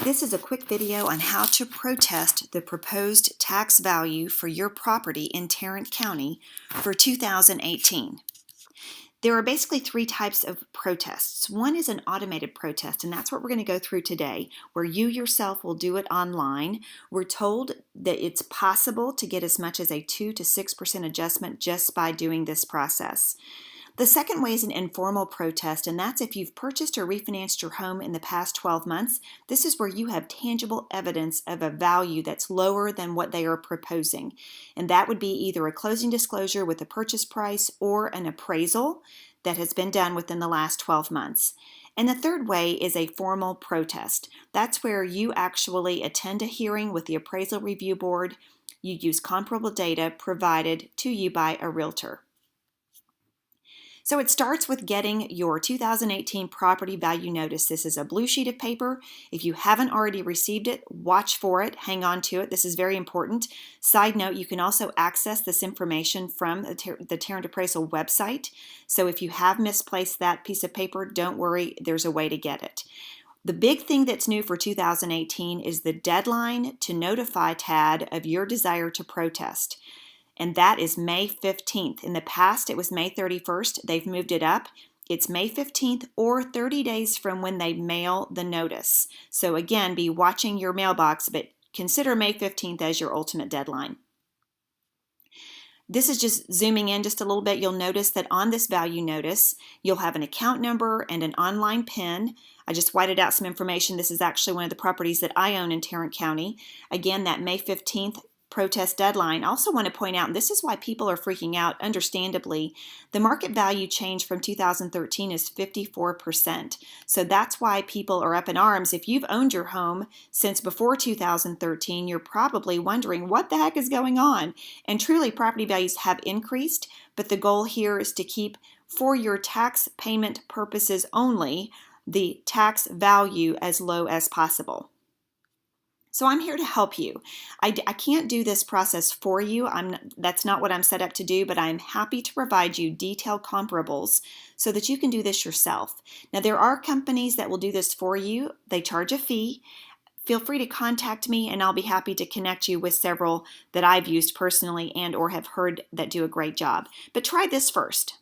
This is a quick video on how to protest the proposed tax value for your property in Tarrant County for 2018. There are basically three types of protests. One is an automated protest, and that's what we're going to go through today, where you yourself will do it online. We're told that it's possible to get as much as a 2 to 6% adjustment just by doing this process. The second way is an informal protest, and that's if you've purchased or refinanced your home in the past 12 months. This is where you have tangible evidence of a value that's lower than what they are proposing. And that would be either a closing disclosure with a purchase price or an appraisal that has been done within the last 12 months. And the third way is a formal protest. That's where you actually attend a hearing with the appraisal review board. You use comparable data provided to you by a realtor. So it starts with getting your 2018 property value notice. This is a blue sheet of paper. If you haven't already received it, watch for it, hang on to it. This is very important. Side note, you can also access this information from the Tarrant Appraisal website. So if you have misplaced that piece of paper, don't worry, there's a way to get it. The big thing that's new for 2018 is the deadline to notify TAD of your desire to protest. And that is May 15th. In the past, it was May 31st. They've moved it up. It's May 15th or 30 days from when they mail the notice. So again, be watching your mailbox, but consider May 15th as your ultimate deadline. This is just zooming in just a little bit. You'll notice that on this value notice, you'll have an account number and an online PIN. I just whited out some information. This is actually one of the properties that I own in Tarrant County. Again, that May 15th protest deadline. I also want to point out, and this is why people are freaking out, understandably, the market value change from 2013 is 54%. So that's why people are up in arms. If you've owned your home since before 2013, you're probably wondering what the heck is going on. And truly, property values have increased, but the goal here is to keep, for your tax payment purposes only, the tax value as low as possible. So I'm here to help you. I can't do this process for you. That's not what I'm set up to do, but I'm happy to provide you detailed comparables so that you can do this yourself. Now, there are companies that will do this for you. They charge a fee. Feel free to contact me, and I'll be happy to connect you with several that I've used personally and or have heard that do a great job. But try this first.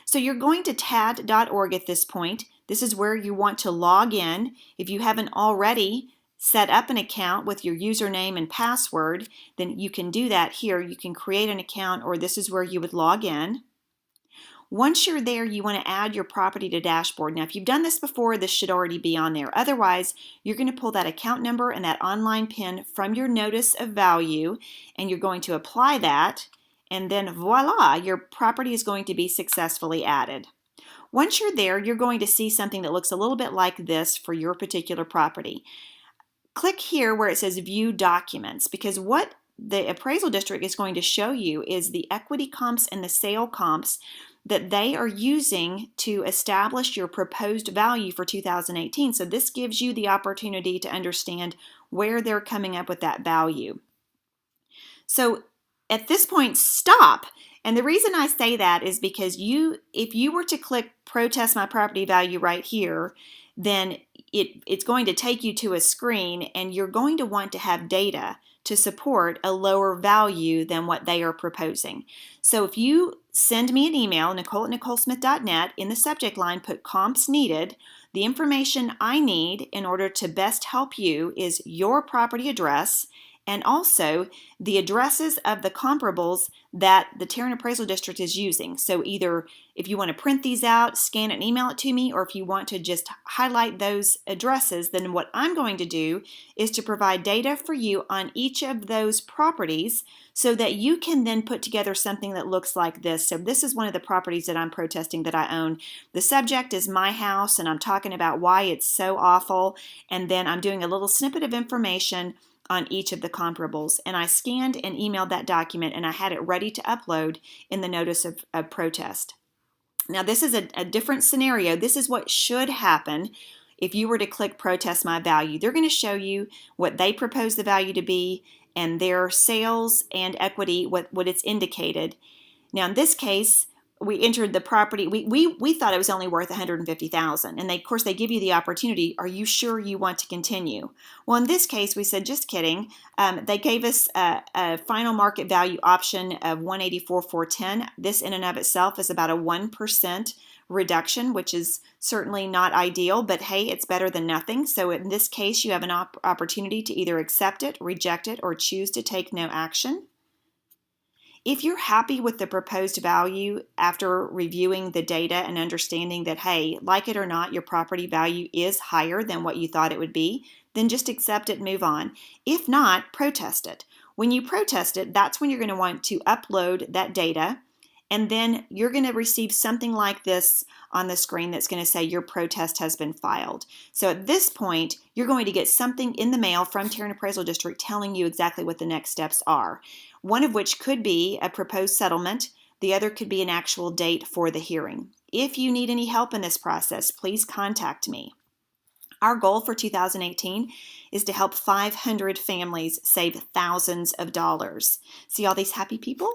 So you're going to tad.org at this point. This is where you want to log in. If you haven't already set up an account with your username and password, then you can do that here. You can create an account, or this is where you would log in. Once you're there, you want to add your property to dashboard. Now, if you've done this before, this should already be on there. Otherwise, you're going to pull that account number and that online PIN from your notice of value, and you're going to apply that, and then voila, your property is going to be successfully added. Once you're there, you're going to see something that looks a little bit like this for your particular property. Click here where it says View Documents, because what the appraisal district is going to show you is the equity comps and the sale comps that they are using to establish your proposed value for 2018. So this gives you the opportunity to understand where they're coming up with that value. So at this point, stop. And the reason I say that is because if you were to click Protest My Property Value right here, then it's going to take you to a screen, and you're going to want to have data to support a lower value than what they are proposing. So if you send me an email, Nicole@NicoleSmith.net, in the subject line put comps needed, the information I need in order to best help you is your property address and also the addresses of the comparables that the Tarrant Appraisal District is using. So either if you want to print these out, scan it and email it to me, or if you want to just highlight those addresses, then what I'm going to do is to provide data for you on each of those properties so that you can then put together something that looks like this. So this is one of the properties that I'm protesting that I own. The subject is my house, and I'm talking about why it's so awful, and then I'm doing a little snippet of information on each of the comparables, and I scanned and emailed that document, and I had it ready to upload in the notice of protest. Now, this is a different scenario. This is what should happen if you were to click Protest My Value. They're going to show you what they propose the value to be and their sales and equity, what it's indicated. Now, in this case, we entered the property. We thought it was only worth $150,000, and of course they give you the opportunity. Are you sure you want to continue? Well, in this case, we said just kidding. They gave us a final market value option of $184,410. This in and of itself is about a 1% reduction, which is certainly not ideal, but hey, it's better than nothing. So in this case, you have an opportunity to either accept it, reject it, or choose to take no action. If you're happy with the proposed value after reviewing the data and understanding that, hey, like it or not, your property value is higher than what you thought it would be, then just accept it and move on. If not, protest it. When you protest it, that's when you're going to want to upload that data, and then you're going to receive something like this on the screen that's going to say your protest has been filed. So at this point, you're going to get something in the mail from Tarrant Appraisal District telling you exactly what the next steps are. One of which could be a proposed settlement. The other could be an actual date for the hearing. If you need any help in this process, please contact me. Our goal for 2018 is to help 500 families save thousands of dollars. See all these happy people?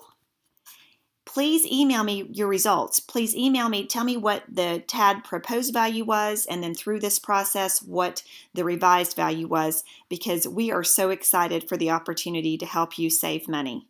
Please email me your results. Please email me, tell me what the TAD proposed value was, and then through this process, what the revised value was, because we are so excited for the opportunity to help you save money.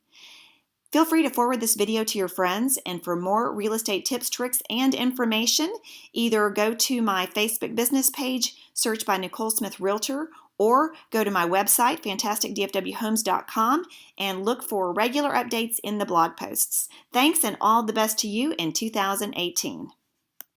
Feel free to forward this video to your friends, and for more real estate tips, tricks, and information, either go to my Facebook business page, search by Nicole Smith Realtor, or go to my website, fantasticdfwhomes.com, and look for regular updates in the blog posts. Thanks, and all the best to you in 2018.